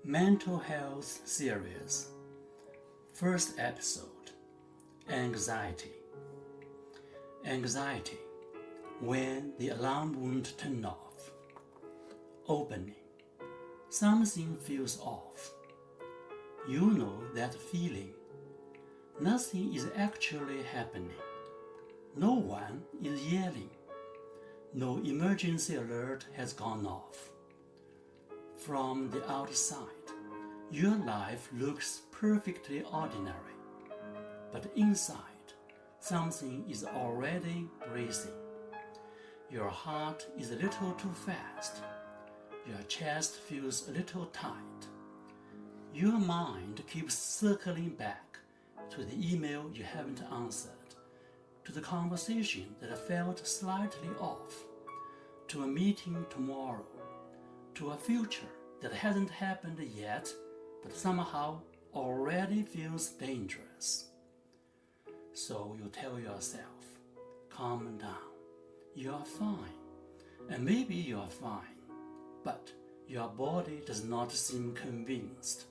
Mental Health Series. First episode, Anxiety. Anxiety, when the alarm won't turn off. Opening. Something feels off. You know that feeling. Nothing is actually happening. No one is yelling. No emergency alert has gone off. From the outside, your life looks perfectly ordinary, but inside, something is already racing. Your heart is a little too fast. Your chest feels a little tight. Your mind keeps circling back to the email you haven't answered, to the conversation that felt slightly off, to a meeting tomorrow, to a future that hasn't happened yet, but somehow already feels dangerous. So you tell yourself, calm down, you're fine, and maybe you're fine, but your body does not seem convinced.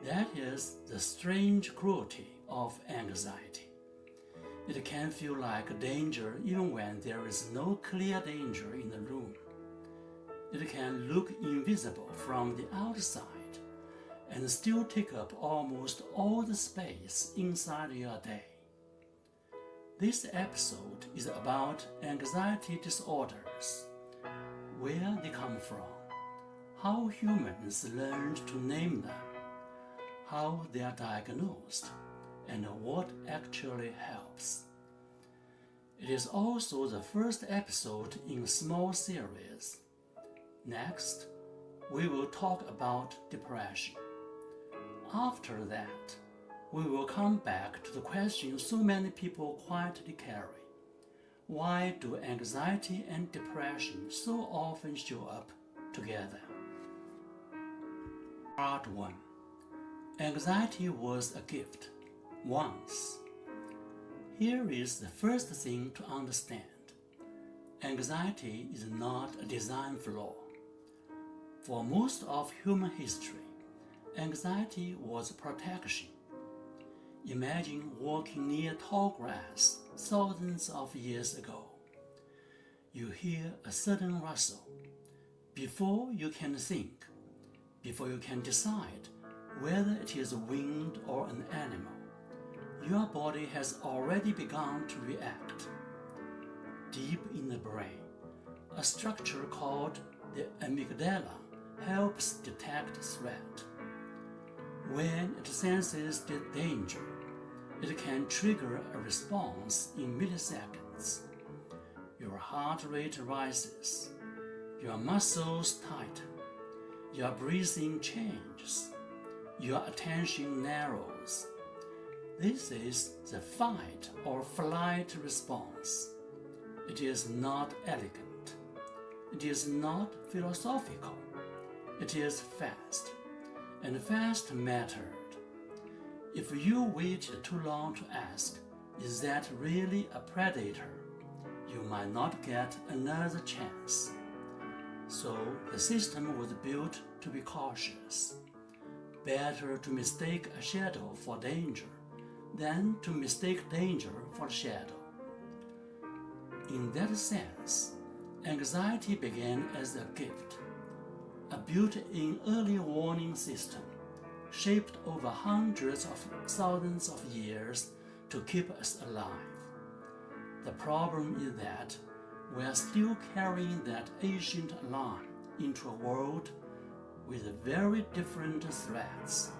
That is the strange cruelty of anxiety. It can feel like danger even when there is no clear danger in the room. It can look invisible from the outside and still take up almost all the space inside your day. This episode is about anxiety disorders, where they come from, how humans learned to name them, how they are diagnosed, and what actually helps. It is also the first episode in a small series. Next, we will talk about depression. After that, we will come back to the question so many people quietly carry. Why do anxiety and depression so often show up together? Part 1. Anxiety was a gift, once. Here is the first thing to understand. Anxiety is not a design flaw. For most of human history, anxiety was protection. Imagine walking near tall grass thousands of years ago. You hear a sudden rustle. Before you can think, before you can decide whether it is wind or an animal, your body has already begun to react. Deep in the brain, a structure called the amygdala helps detect threat. When it senses the danger, it can trigger a response in milliseconds. Your heart rate rises, your muscles tighten, your breathing changes, your attention narrows. This is the fight or flight response. It is not elegant. It is not philosophical. It is fast, and fast mattered. If you waited too long to ask, is that really a predator? You might not get another chance. So the system was built to be cautious. Better to mistake a shadow for danger than to mistake danger for shadow. In that sense, anxiety began as a gift, a built-in early warning system shaped over hundreds of thousands of years to keep us alive. The problem is that we are still carrying that ancient alarm into a world with very different threats.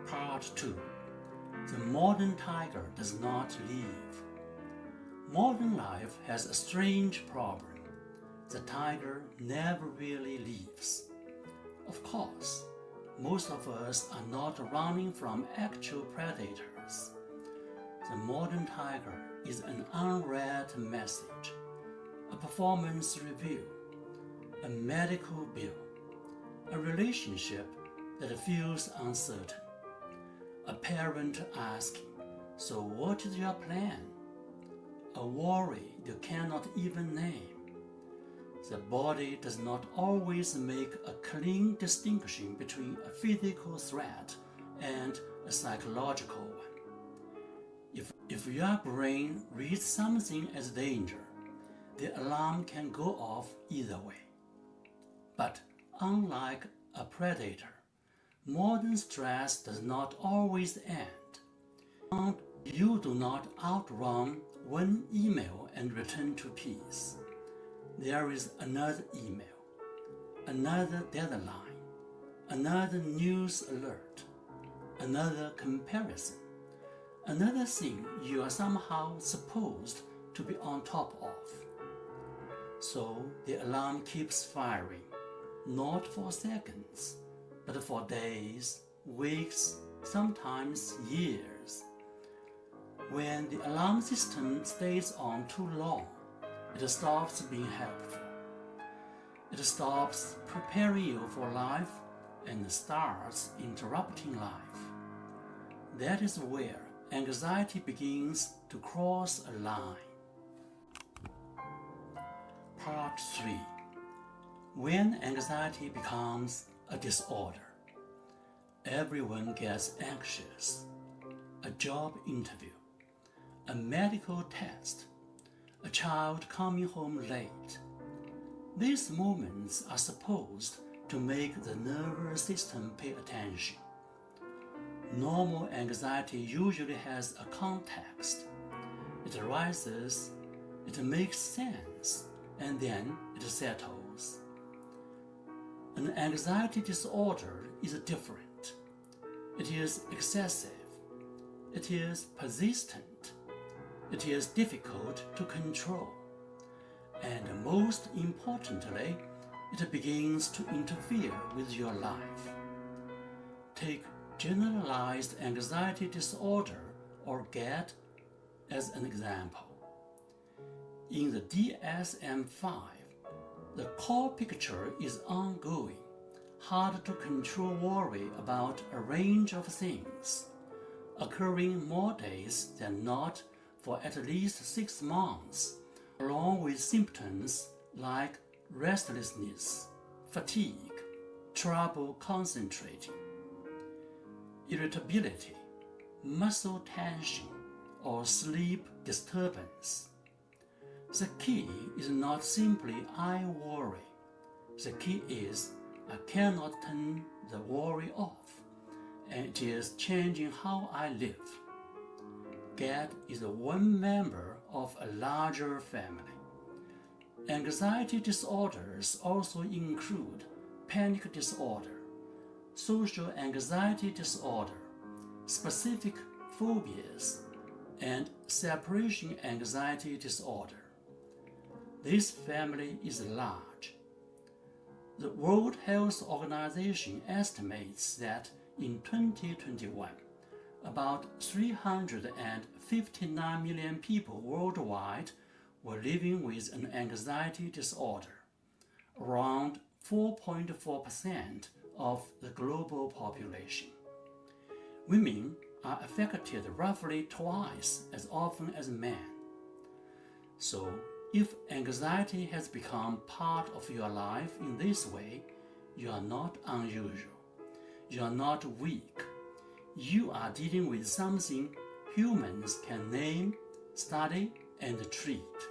Part 2. The modern tiger does not leave. Modern life has a strange problem. The tiger never really leaves. Of course, most of us are not running from actual predators. The modern tiger is an unread message, a performance review, a medical bill, a relationship that feels uncertain, a parent asking, "So what is your plan?" A worry you cannot even name. the body does not always make a clean distinction between a physical threat and a psychological one. If your brain reads something as danger, the alarm can go off either way. But unlike a predator, modern stress does not always end. You do not outrun one email and return to peace. There is another email, another deadline, another news alert, another comparison, another thing you are somehow supposed to be on top of. So the alarm keeps firing, not for seconds, but for days, weeks, sometimes years. When the alarm system stays on too long, it stops being helpful. It stops preparing you for life and starts interrupting life. That is where anxiety begins to cross a line. Part 3. When anxiety becomes a disorder. Everyone gets anxious. A job interview, a medical test, a child coming home late. These moments are supposed to make the nervous system pay attention. Normal anxiety usually has a context. It arises, it makes sense, and then it settles. An anxiety disorder is different. It is excessive. It is persistent. It is difficult to control. And most importantly, it begins to interfere with your life. Take generalized anxiety disorder or GAD as an example. In the DSM-5, the core picture is ongoing, hard to control worry about a range of things, occurring more days than not for at least 6 months, along with symptoms like restlessness, fatigue, trouble concentrating, irritability, muscle tension, or sleep disturbance. The key is not simply I worry. The key is I cannot turn the worry off, and it is changing how I live. GAD is one member of a larger family. Anxiety disorders also include panic disorder, social anxiety disorder, specific phobias, and separation anxiety disorder. This family is large. The World Health Organization estimates that in 2021, about 359 million people worldwide were living with an anxiety disorder, around 4.4% of the global population. Women are affected roughly twice as often as men. So, if anxiety has become part of your life in this way, you are not unusual. You are not weak. You are dealing with something humans can name, study, and treat.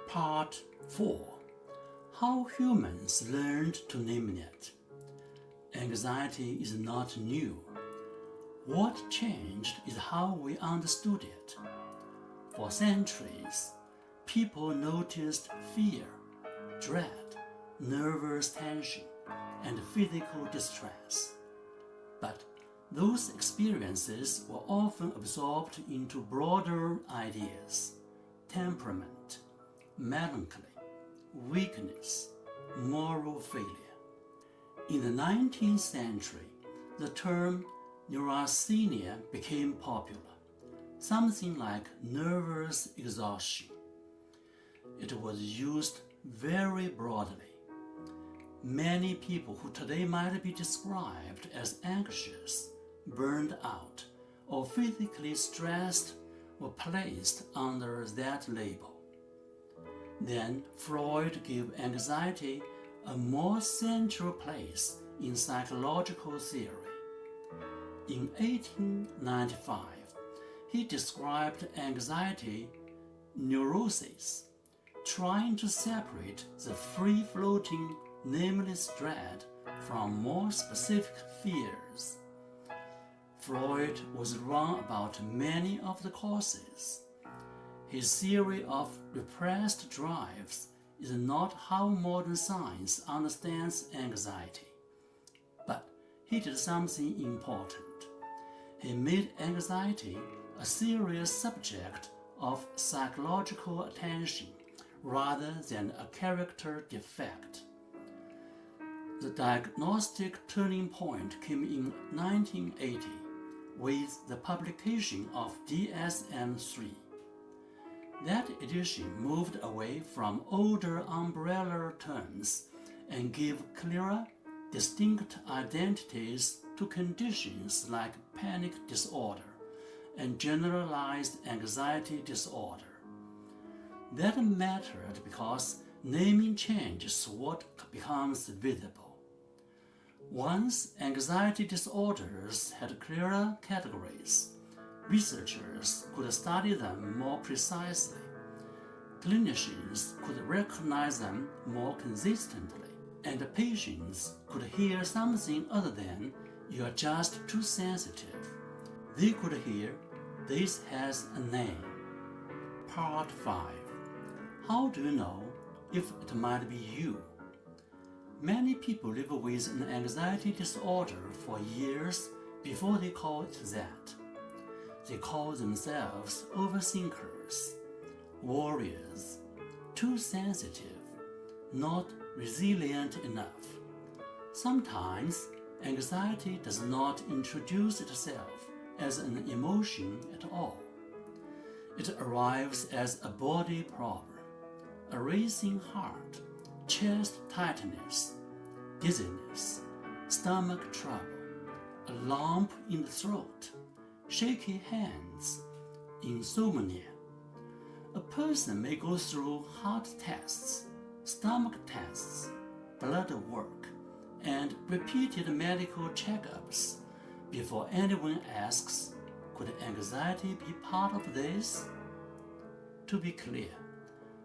Part 4. How humans learned to name it. Anxiety is not new. What changed is how we understood it. For centuries, people noticed fear, dread, nervous tension, and physical distress. But those experiences were often absorbed into broader ideas: temperament, melancholy, weakness, moral failure. In the 19th century, the term neurasthenia became popular, something like nervous exhaustion. It was used very broadly. Many people who today might be described as anxious, burned out, or physically stressed were placed under that label. Then Freud gave anxiety a more central place in psychological theory. In 1895, he described anxiety neurosis, trying to separate the free-floating, nameless dread from more specific fears. Freud was wrong about many of the causes. His theory of repressed drives is not how modern science understands anxiety. But he did something important. He made anxiety a serious subject of psychological attention rather than a character defect. The diagnostic turning point came in 1980 with the publication of DSM-3. That edition moved away from older umbrella terms and gave clearer, distinct identities to conditions like panic disorder and generalized anxiety disorder. That mattered because naming changes what becomes visible. Once anxiety disorders had clearer categories, researchers could study them more precisely. Clinicians could recognize them more consistently, and patients could hear something other than "you're just too sensitive." They could hear "this has a name." Part 5. How do you know if it might be you? Many people live with an anxiety disorder for years before they call it that. They call themselves overthinkers, worriers, too sensitive, not resilient enough. Sometimes anxiety does not introduce itself as an emotion at all. It arrives as a body problem, a racing heart, chest tightness, dizziness, stomach trouble, a lump in the throat, shaky hands, insomnia. A person may go through heart tests, stomach tests, blood work, and repeated medical checkups before anyone asks, could anxiety be part of this? To be clear,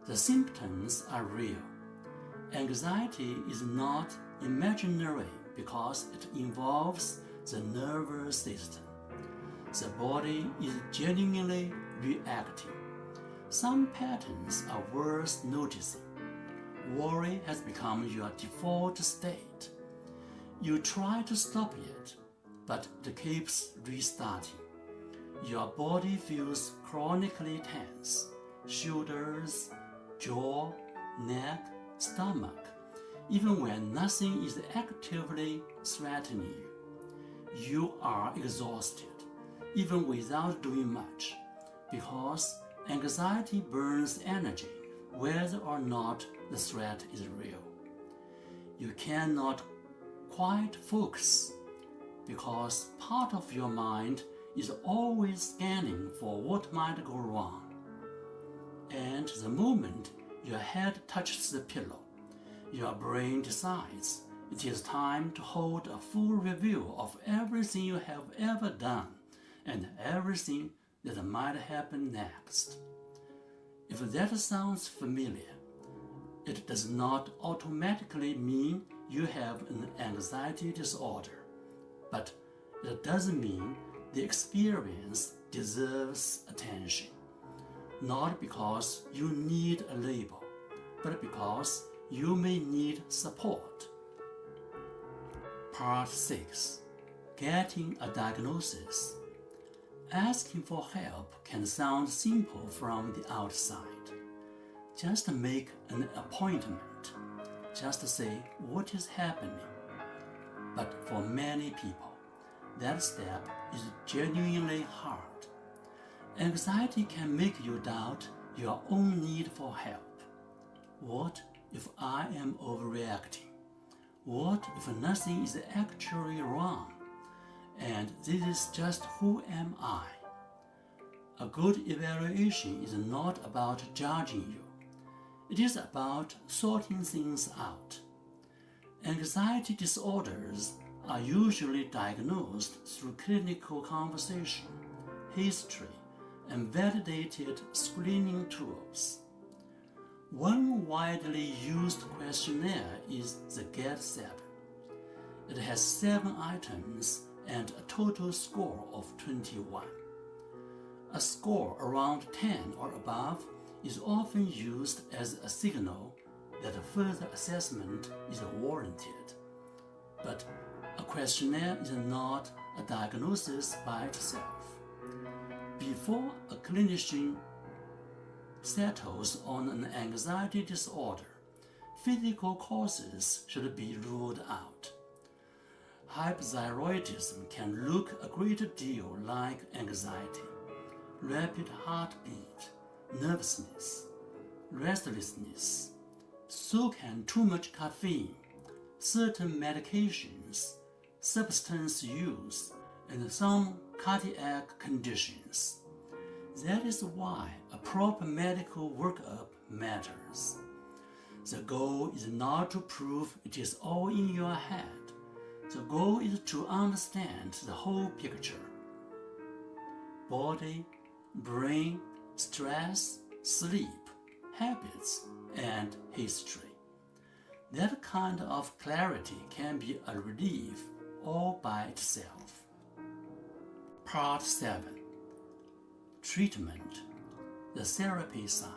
the symptoms are real. Anxiety is not imaginary because it involves the nervous system. The body is genuinely reacting. Some patterns are worth noticing. Worry has become your default state. You try to stop it, but it keeps restarting. Your body feels chronically tense. Shoulders, jaw, neck, stomach, even when nothing is actively threatening you. You are exhausted, even without doing much, because anxiety burns energy whether or not the threat is real. You cannot quite focus because part of your mind is always scanning for what might go wrong. And the moment your head touches the pillow, your brain decides it is time to hold a full review of everything you have ever done and everything that might happen next. If that sounds familiar, it does not automatically mean you have an anxiety disorder, but it does mean the experience deserves attention. Not because you need a label, but because you may need support. Part 6. Getting a diagnosis. Asking for help can sound simple from the outside. Just make an appointment. Just say what is happening. But for many people, that step is genuinely hard. Anxiety can make you doubt your own need for help. What if I am overreacting? What if nothing is actually wrong? And this is just who am I? A good evaluation is not about judging you. It is about sorting things out. Anxiety disorders are usually diagnosed through clinical conversation, history, and validated screening tools. One widely used questionnaire is the GET-7. It has 7 items and a total score of 21. A score around 10 or above is often used as a signal that further assessment is warranted. But a questionnaire is not a diagnosis by itself. Before a clinician settles on an anxiety disorder, physical causes should be ruled out. Hypothyroidism can look a great deal like anxiety. Rapid heartbeat, nervousness, restlessness. So can too much caffeine, certain medications, substance use, and some cardiac conditions. That is why a proper medical workup matters. The goal is not to prove it is all in your head. The goal is to understand the whole picture. Body, brain, stress, sleep, habits, and history. That kind of clarity can be a relief all by itself. Part 7. Treatment, the therapy side.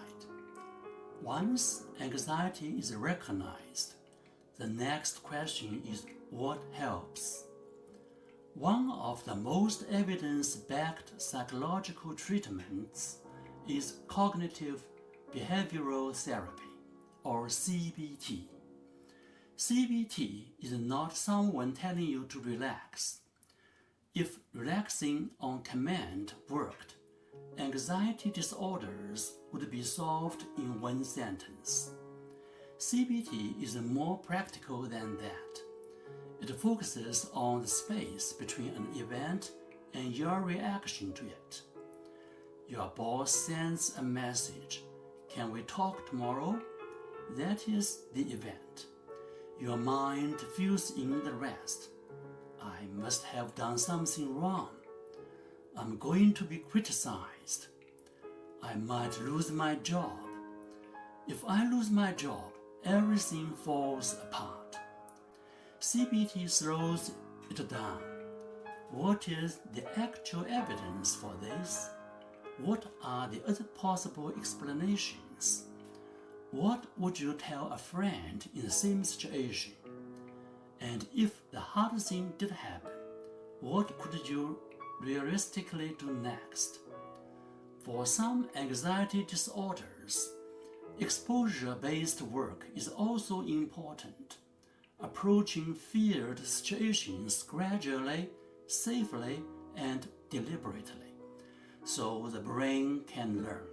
Once anxiety is recognized, the next question is what helps? One of the most evidence-backed psychological treatments is cognitive behavioral therapy, or CBT. CBT is not someone telling you to relax. If relaxing on command worked, anxiety disorders would be solved in one sentence. CBT is more practical than that. It focuses on the space between an event and your reaction to it. Your boss sends a message, "Can we talk tomorrow?" That is the event. Your mind fills in the rest. I must have done something wrong. I'm going to be criticized. I might lose my job. If I lose my job, everything falls apart. CBT throws it down. What is the actual evidence for this? What are the other possible explanations? What would you tell a friend in the same situation? And if the hard thing did happen, what could you realistically do next? For some anxiety disorders, exposure-based work is also important. Approaching feared situations gradually, safely, and deliberately, so the brain can learn,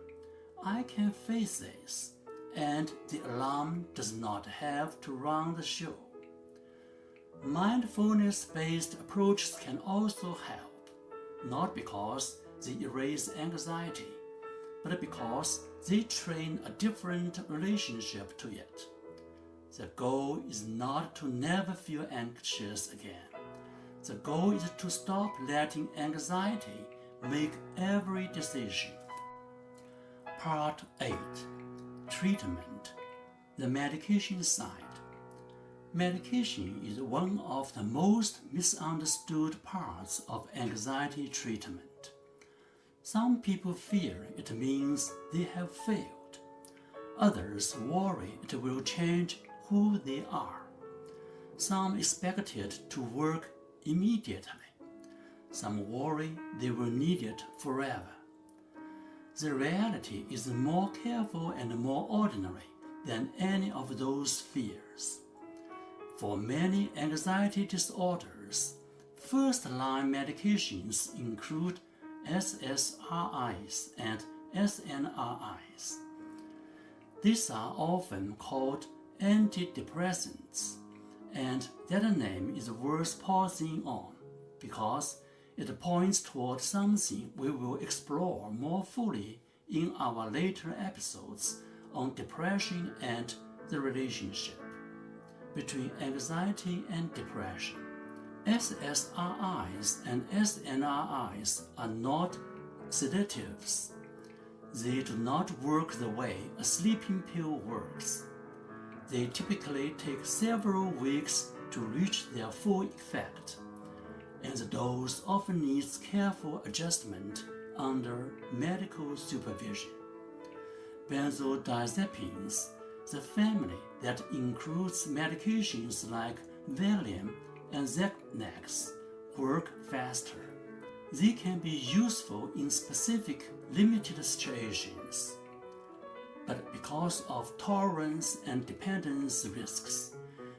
I can face this, and the alarm does not have to run the show. Mindfulness-based approaches can also help, not because they erase anxiety, but because they train a different relationship to it. The goal is not to never feel anxious again. The goal is to stop letting anxiety make every decision. Part 8. Treatment, the medication side. Medication is one of the most misunderstood parts of anxiety treatment. Some people fear it means they have failed. Others worry it will change who they are. Some expect it to work immediately. Some worry they will need it forever. The reality is more careful and more ordinary than any of those fears. For many anxiety disorders, first-line medications include SSRIs and SNRIs. These are often called antidepressants, and that name is worth pausing on because it points toward something we will explore more fully in our later episodes on depression and the relationship between anxiety and depression. SSRIs and SNRIs are not sedatives. They do not work the way a sleeping pill works. They typically take several weeks to reach their full effect, and the dose often needs careful adjustment under medical supervision. Benzodiazepines, the family that includes medications like Valium and Xanax, work faster. They can be useful in specific, limited situations. But because of tolerance and dependence risks,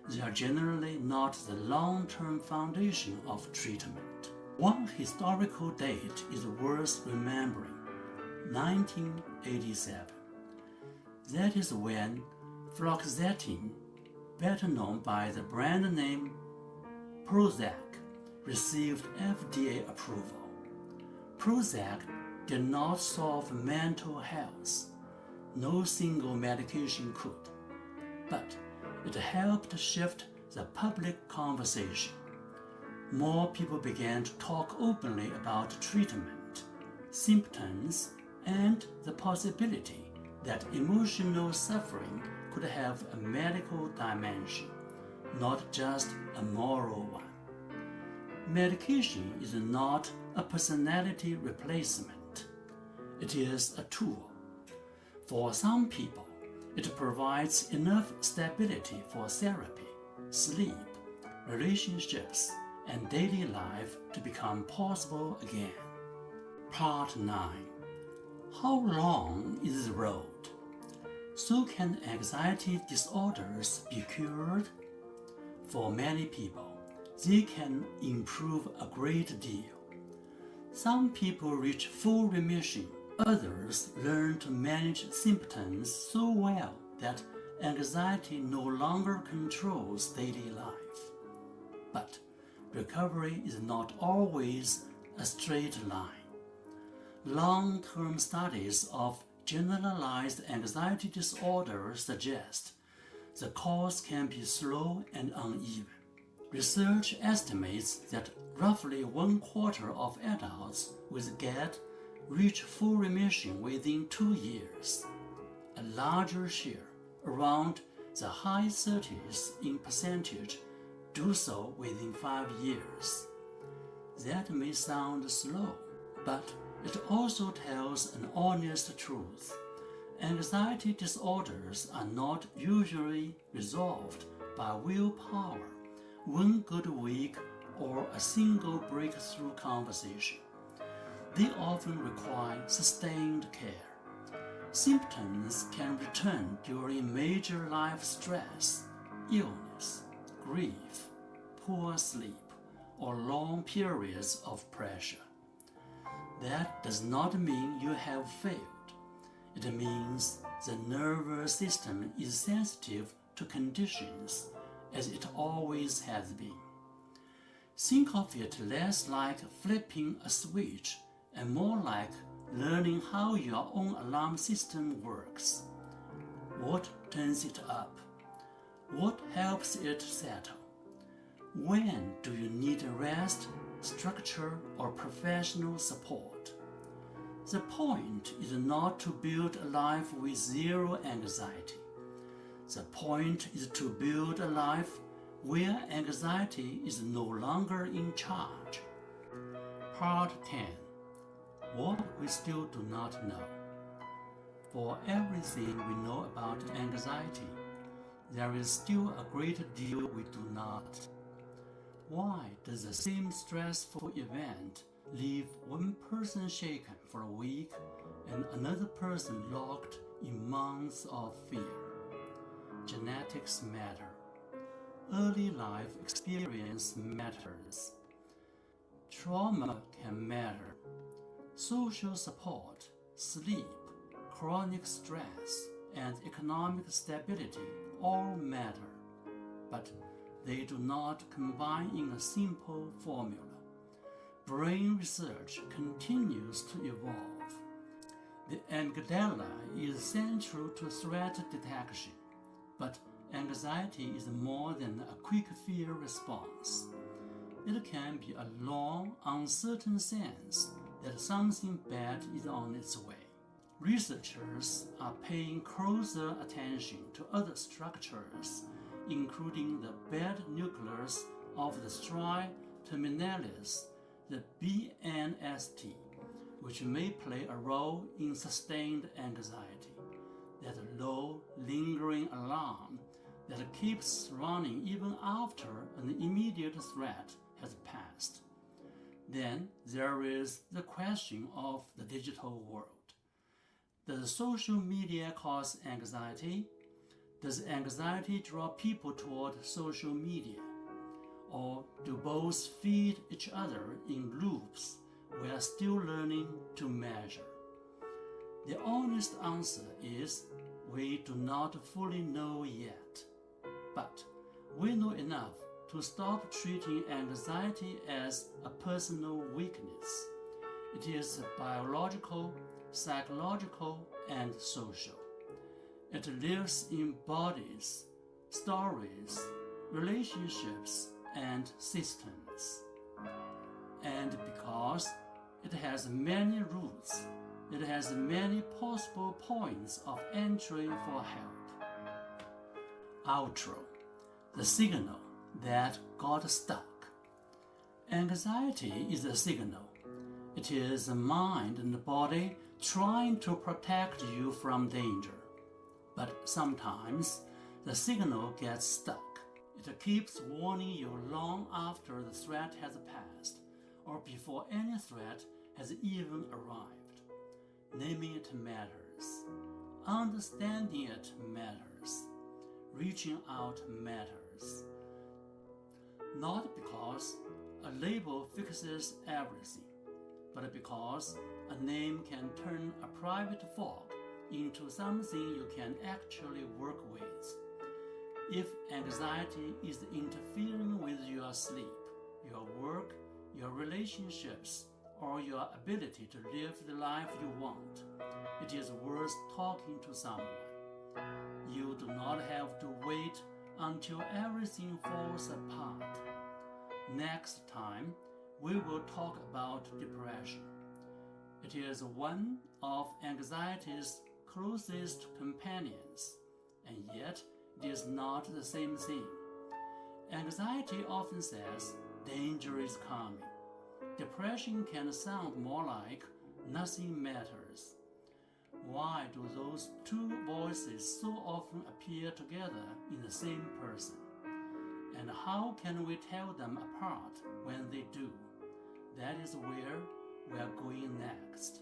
they are generally not the long-term foundation of treatment. One historical date is worth remembering: 1987. That is when fluoxetine, better known by the brand name Prozac, received FDA approval. Prozac did not solve mental health. No single medication could, but it helped shift the public conversation. More people began to talk openly about treatment, symptoms, and the possibility that emotional suffering could have a medical dimension, not just a moral one. Medication is not a personality replacement. It is a tool. For some people, it provides enough stability for therapy, sleep, relationships, and daily life to become possible again. Part 9. How long is the road? So can anxiety disorders be cured? For many people, they can improve a great deal. Some people reach full remission. Others learn to manage symptoms so well that anxiety no longer controls daily life. But recovery is not always a straight line. Long-term studies of generalized anxiety disorder suggest the course can be slow and uneven. Research estimates that roughly 1/4 of adults with GAD reach full remission within 2 years. A larger share, around the high 30s in percentage, do so within 5 years. That may sound slow, but it also tells an honest truth. Anxiety disorders are not usually resolved by willpower, one good week, or a single breakthrough conversation. They often require sustained care. Symptoms can return during major life stress, illness, grief, poor sleep, or long periods of pressure. That does not mean you have failed. It means the nervous system is sensitive to conditions, as it always has been. Think of it less like flipping a switch and more like learning how your own alarm system works. What turns it up? What helps it settle? When do you need rest, structure, or professional support? The point is not to build a life with zero anxiety. The point is to build a life where anxiety is no longer in charge. Part 10. What we still do not know. For everything we know about anxiety, there is still a great deal we do not. Why does the same stressful event leave one person shaken for a week and another person locked in months of fear? Genetics matter. Early life experience matters. Trauma can matter. Social support, sleep, chronic stress, and economic stability all matter, but they do not combine in a simple formula. Brain research continues to evolve. The amygdala is central to threat detection, but anxiety is more than a quick fear response. It can be a long, uncertain sense that something bad is on its way. Researchers are paying closer attention to other structures, including the beta nucleus of the striatum terminalis, the BNST, which may play a role in sustained anxiety, that low, lingering alarm that keeps running even after an immediate threat has passed. Then there is the question of the digital world. Does social media cause anxiety? Does anxiety draw people toward social media? Or do both feed each other in loops we are still learning to measure? The honest answer is we do not fully know yet, but we know enough to stop treating anxiety as a personal weakness. It is biological, psychological, and social. It lives in bodies, stories, relationships, and systems. And because it has many roots, it has many possible points of entry for help. Outro: the signal that got stuck. Anxiety is a signal. It is the mind and the body trying to protect you from danger. But sometimes the signal gets stuck. It keeps warning you long after the threat has passed, or before any threat has even arrived. Naming it matters. Understanding it matters. Reaching out matters. Not because a label fixes everything, but because a name can turn a private fog into something you can actually work with. If anxiety is interfering with your sleep, your work, your relationships, or your ability to live the life you want, it is worth talking to someone. You do not have to wait until everything falls apart. Next time, we will talk about depression. It is one of anxiety's closest companions, and yet it is not the same thing. Anxiety often says danger is coming. Depression can sound more like nothing matters. Why do those two voices so often appear together in the same person? And how can we tell them apart when they do? That is where we are going next.